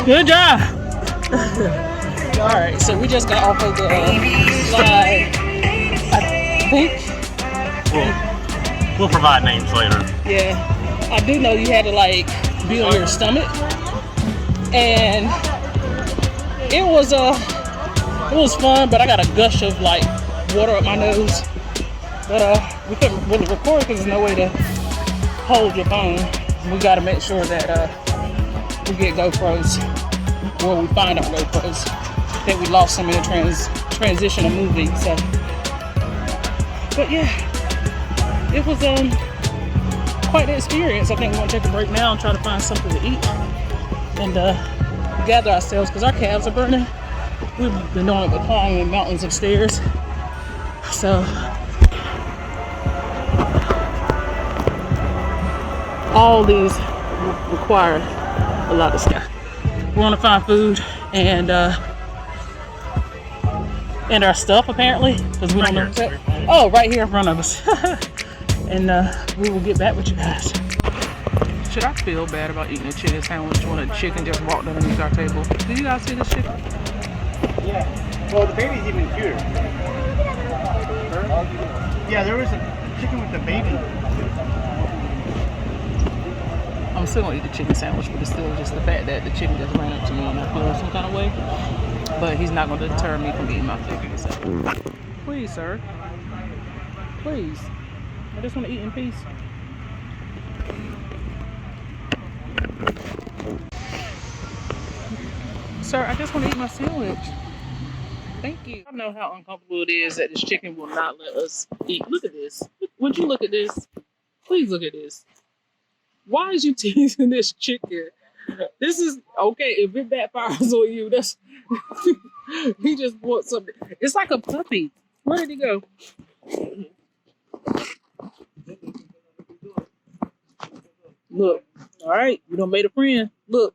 Good job. All right, so we just got off of the slide. I think we'll provide names later. Yeah, I do know you had to like be on your stomach, and it was fun, but I got a gush of like water up my nose. But we couldn't really record because there's no way to hold your phone. We got to make sure that we get GoPros, or we find our GoPros, that we lost some in the transition of moving. So, but yeah, it was quite the experience. I think we're gonna take a break now and try to find something to eat and gather ourselves because our calves are burning. We've been doing it with climbing mountains of stairs. So all these require a lot of stuff. We want to find food and our stuff apparently because we don't know. Oh, right here in front of us. And we will get back with you guys. Should I feel bad about eating a chicken sandwich when a chicken just walked underneath our table? Do you guys see this chicken? Yeah. Well, the baby's even cuter. Yeah, there was a chicken with the baby. I'm still gonna eat the chicken sandwich, but it's still just the fact that the chicken just ran up to me and I feel some kind of way. But he's not gonna deter me from eating my chicken sandwich. Please, sir. Please. I just want to eat in peace. Sir, I just want to eat my sandwich. Thank you. I know how uncomfortable it is that this chicken will not let us eat. Look at this. Would you look at this? Please look at this. Why is you teasing this chicken? This is okay. If it backfires on you, that's he just wants something. It's like a puppy. Where did he go? Look. All right. You done made a friend. Look.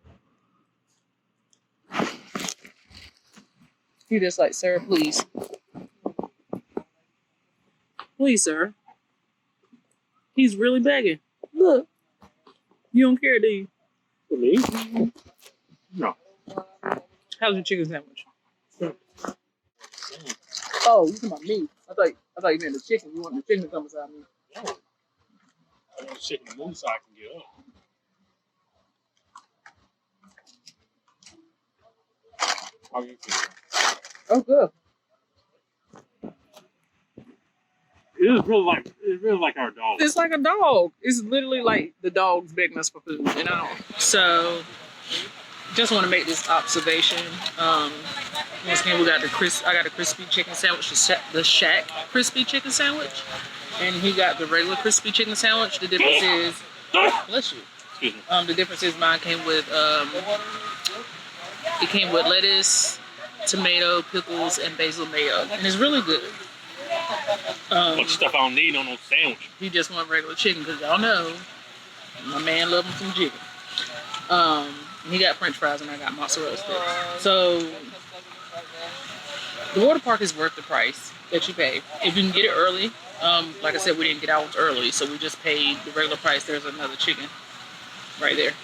He just like, sir, please. Please, sir. He's really begging. Look. You don't care, do you? For me? No. How's your chicken sandwich? Oh, you talking about me? I thought you meant the chicken. You want the chicken to come beside me? No. I want the chicken to move so I can get up. How you feel? Oh, good. It's really like our dog. It's like a dog. It's literally like the dog's begging us for food, you know. So, just want to make this observation. Once again, I got a crispy chicken sandwich, the Shack crispy chicken sandwich, and he got the regular crispy chicken sandwich. The difference is, bless you. Excuse me. The difference is mine came with lettuce, tomato, pickles, and basil mayo, and it's really good. Much stuff I don't need on no sandwich. He just want regular chicken because y'all know my man loves some chicken. He got French fries and I got mozzarella sticks. So the water park is worth the price that you pay if you can get it early. Like I said, we didn't get ours early, so we just paid the regular price. There's another chicken right there.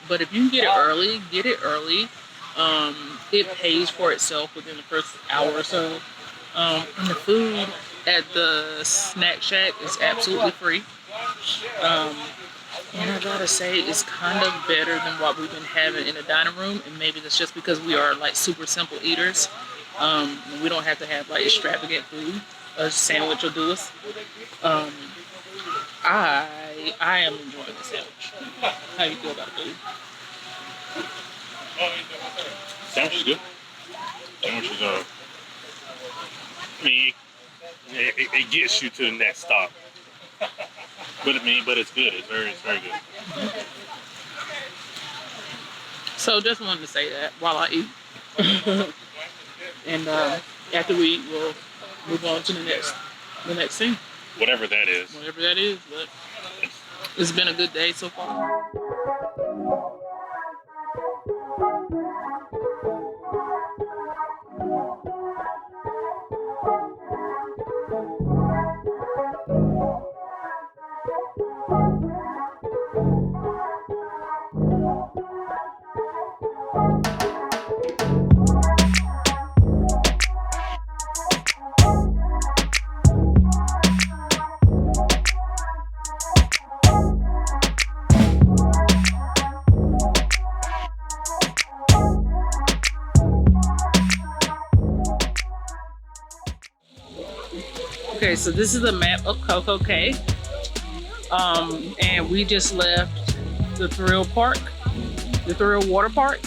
But if you can get it early, get it early. It pays for itself within the first hour or so. And the food at the Snack Shack is absolutely free. And I gotta say, it's kind of better than what we've been having in the dining room. And maybe that's just because we are like super simple eaters. We don't have to have like extravagant food. A sandwich will do us. I am enjoying the sandwich. How you feel about food? Sandwich is good. Sandwich is I mean, it gets you to the next stop. But it's good. It's very good. So just wanted to say that while I eat. And after we eat, we'll move on to the next scene. Whatever that is. Whatever that is, but it's been a good day so far. Okay, so this is the map of Cococay. And we just left the Thrill Water Park.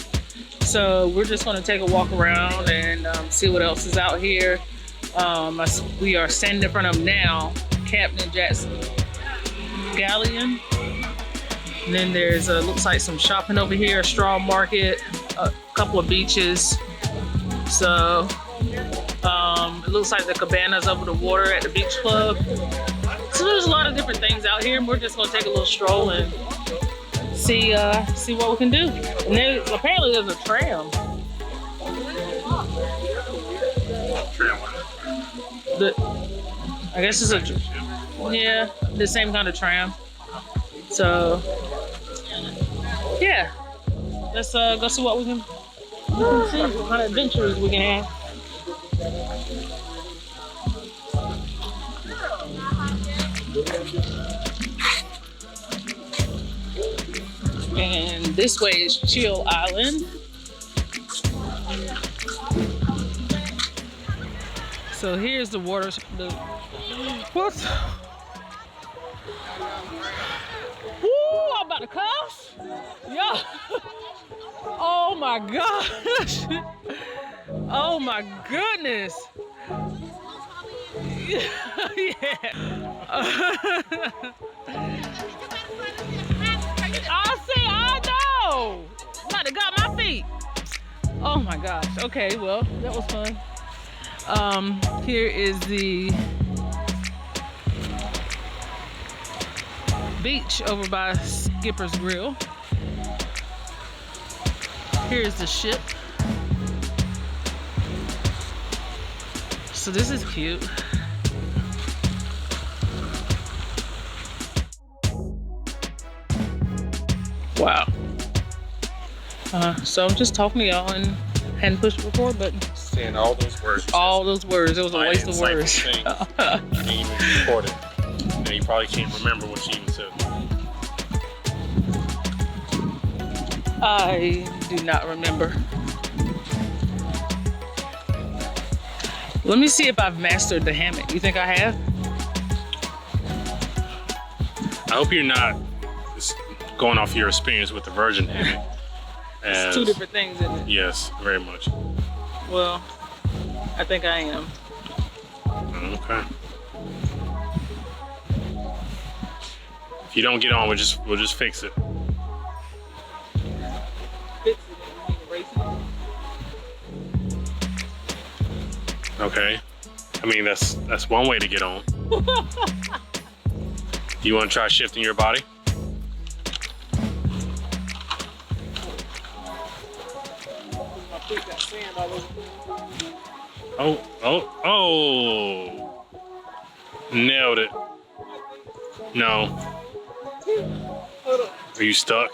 So we're just gonna take a walk around and see what else is out here. We are standing in front of now Captain Jackson Galleon. And then there's looks like some shopping over here, a straw market, a couple of beaches. So it looks like the cabanas over the water at the beach club. So there's a lot of different things out here, and we're just gonna take a little stroll and see what we can do. And then apparently there's a tram. I guess it's the same kind of tram. So yeah, let's go see what we can see, what kind of adventures we can have. And this way is Chill Island. So here's the water. What? Ooh, I'm about to cuss. Yeah. Oh my gosh. Oh my goodness. Yeah. I know. Might have got my feet. Oh my gosh. Okay, well, that was fun. Here is the beach over by Skipper's Grill. Here's the ship. So this is cute. Wow. So I'm just talking to y'all and hadn't pushed the record button. Saying all those words. All those words. It was a waste of words. You didn't even record it. And you probably can't remember what you even said. I do not remember. Let me see if I've mastered the hammock. You think I have? I hope you're not just going off your experience with the Virgin hammock. It's two different things, isn't it? Yes, very much. Well, I think I am. Okay. If you don't get on, we'll just fix it. Fix it and erase it. Okay. I mean, that's one way to get on. You want to try shifting your body? Oh. Nailed it. No. Are you stuck?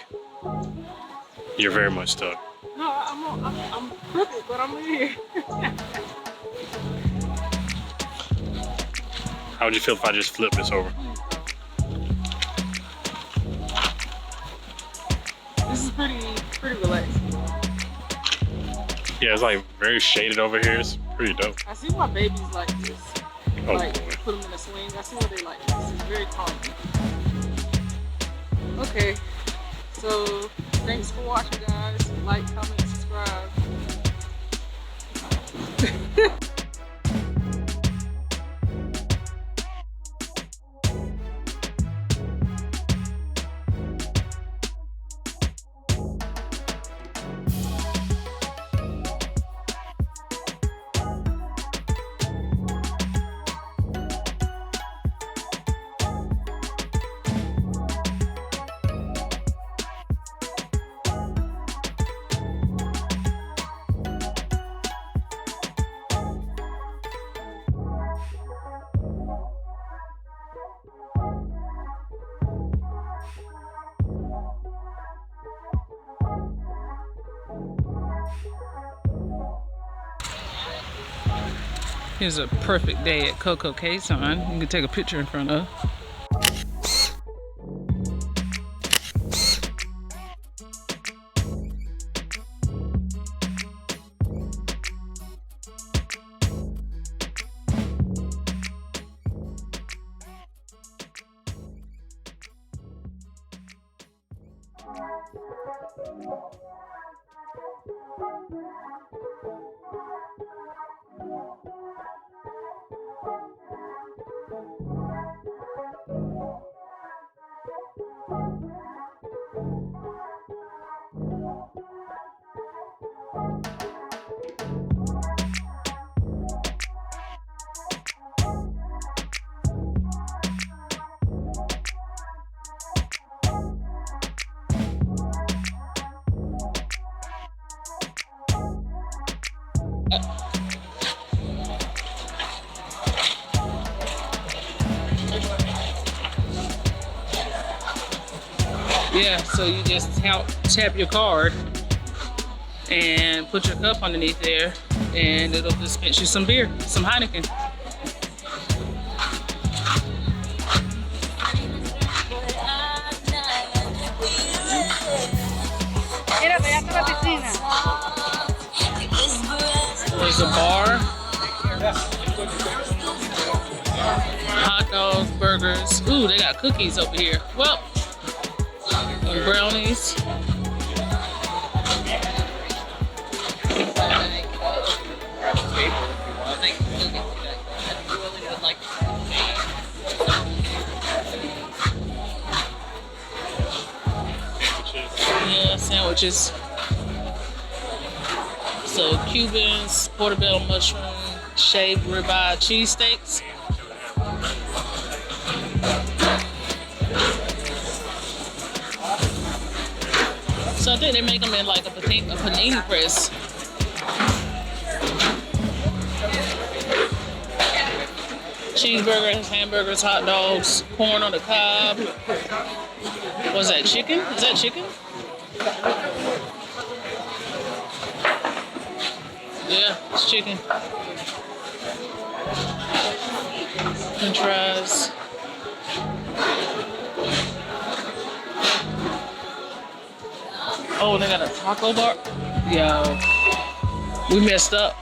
You're very much stuck. No, I'm crooked, but I'm here. How would you feel if I just flip this over? This is pretty relaxing. Yeah, it's like very shaded over here. It's Pretty dope. I see why babies like this. Oh, Like, boy. put them in a swing. I see why they like this. It's very calming. Okay, so thanks for watching, guys. Like, comment, subscribe. Here's a perfect day at Cococay sign. You can take a picture in front of. Yeah, so you just tap your card and put your cup underneath there, and it'll dispense you some beer, some Heineken. There's a bar, hot dogs, burgers. Ooh, they got cookies over here. Well, and brownies. Yeah, sandwiches. So Cubans, portobello mushroom, shaved ribeye cheesesteaks. So I think they make them in like a panini press. Cheeseburgers, hamburgers, hot dogs, corn on the cob. Was that chicken? Is that chicken? Yeah, it's chicken. French fries. Oh, they got a taco bar? Yo, we messed up.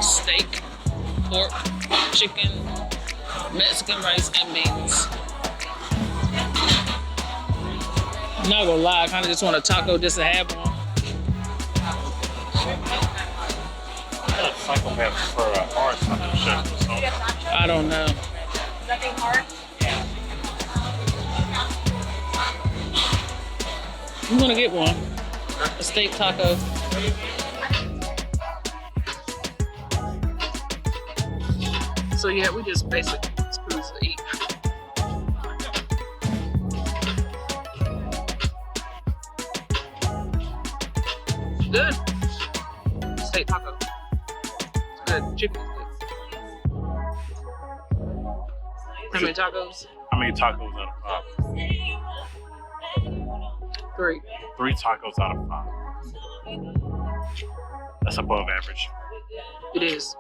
Steak, pork, chicken, Mexican rice, and beans. I'm not gonna lie, I kind of just want a taco just to have one. Psychopath for hard taco chef or something. I don't know. Nothing hard? I'm gonna get one. A steak taco. So yeah, we just basically cruise to eat. Good. Steak taco. It's good. Chicken is good. How many tacos? How many tacos out of 5? 3. 3 tacos out of 5. That's above average. It is.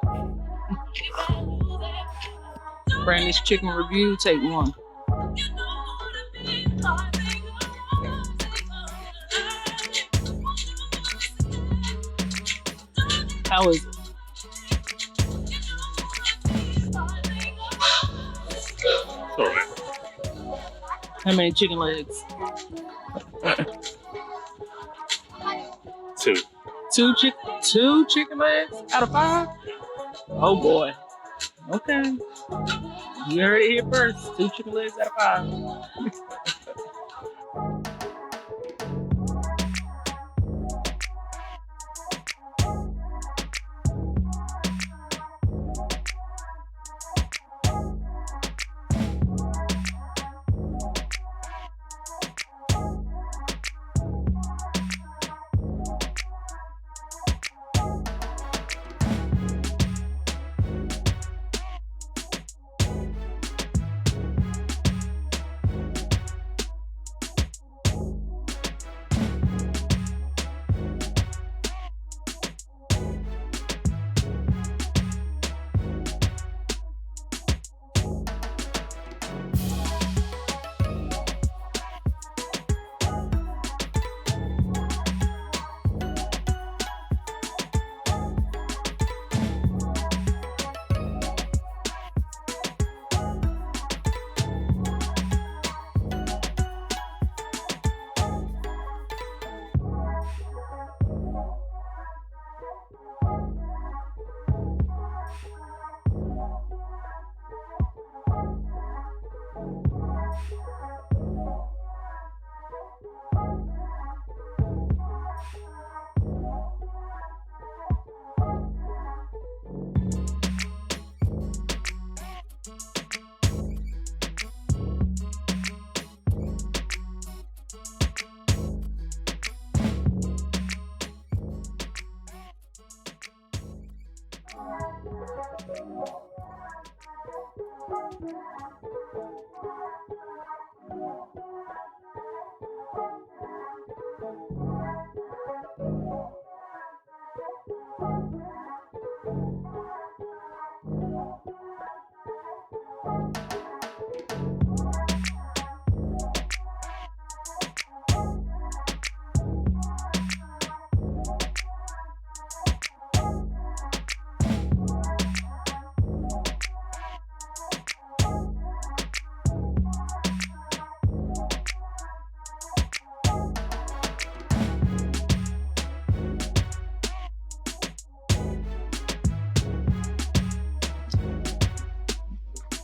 Brandy's chicken review, take one. How is it? All right. How many chicken legs? 2. Two chicken legs out of 5? Oh boy. Okay. You heard it here first. 2 chicken legs out of 5.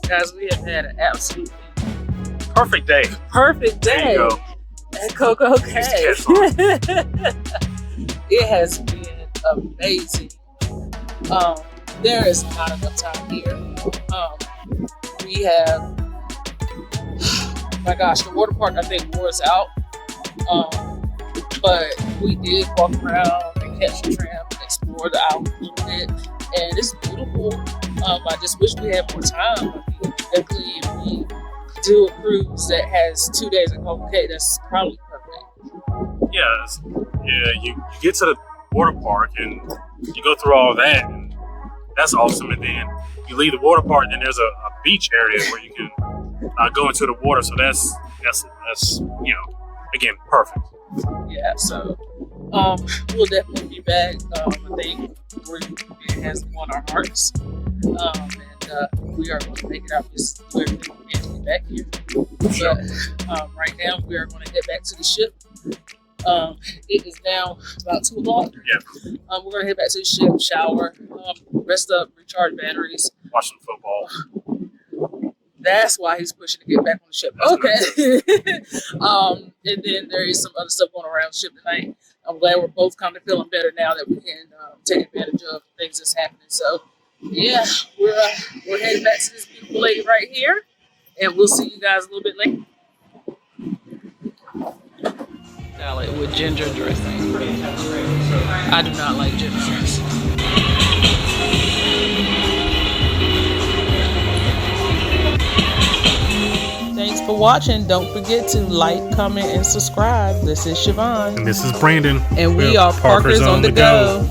Guys, we have had an absolutely Perfect day. perfect There day you go. at Cococay. Just catch It has been amazing. There is not enough time here. We have, my gosh, the water park I think wore us out. But we did walk around and catch the tram and explore the island a little bit, and it's beautiful. I just wish we had more time. I mean, definitely, if we do a cruise that has 2 days at Cococay, that's probably perfect. Yeah, you get to the water park and you go through all that, and that's awesome. And then you leave the water park, and there's a beach area where you can go into the water. So that's again, perfect. Yeah, so we'll definitely be back. I think it has won our hearts, and we are going to make it out just where we can to get back here. But right now, we are going to head back to the ship. It is now about 2 o'clock. Yeah. We're going to head back to the ship, shower, rest up, recharge batteries. Watch some football. That's why he's pushing to get back on the ship. Okay. And then there is some other stuff going around the ship tonight. I'm glad we're both kind of feeling better now that we can take advantage of things that's happening. So, yeah, we're heading back to this beautiful lady right here, and we'll see you guys a little bit later. Salad with ginger dressing. I do not like ginger dressing. Thanks for watching. Don't forget to like, comment, and subscribe. This is Siobhan. And this is Brandon. And we are Parkers on the Go.